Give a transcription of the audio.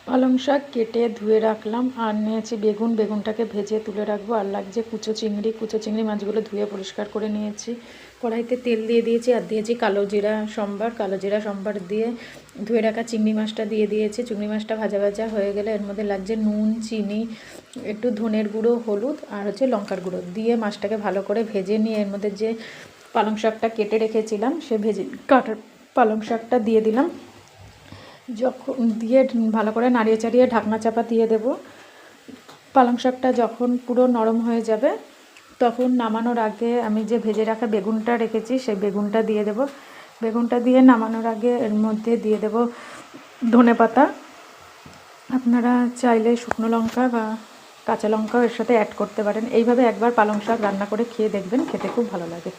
পালং শাক কেটে ধুয়ে রাখলাম আর নিয়েছি বেগুন, বেগুনটাকে ভেজে তুলে রাখবো। আর লাগছে কুচো চিংড়ি মাছগুলো ধুয়ে পরিষ্কার করে নিয়েছি। কড়াইতে তেল দিয়ে দিয়েছি আর দিয়েছি কালো জিরা সম্বার দিয়ে ধুয়ে রাখা চিংড়ি মাছটা দিয়ে দিয়েছি। চিংড়ি মাছটা ভাজা ভাজা হয়ে গেলে এর মধ্যে লাগছে নুন, চিনি, একটু ধনের গুঁড়ো, হলুদ আর লঙ্কার গুঁড়ো দিয়ে মাছটাকে ভালো করে ভেজে নিয়ে এর মধ্যে যে পালং শাকটা কেটে রেখেছিলাম সে কাটা পালং শাকটা দিয়ে দিলাম। যখন দিয়ে ভালো করে নাড়িয়ে চাড়িয়ে ঢাকনা চাপা দিয়ে দেব। পালং শাকটা যখন পুরো নরম হয়ে যাবে তখন নামানোর আগে আমি যে ভেজে রাখা বেগুনটা রেখেছি সেই বেগুনটা দিয়ে দেব। বেগুনটা দিয়ে নামানোর আগে এর মধ্যে দিয়ে দেব ধনেপাতা। আপনারা চাইলে শুকনো লঙ্কা বা কাঁচা লঙ্কাও এর সাথে অ্যাড করতে পারেন। এইভাবে একবার পালং শাক রান্না করে খেয়ে দেখবেন, খেতে খুব ভালো লাগে।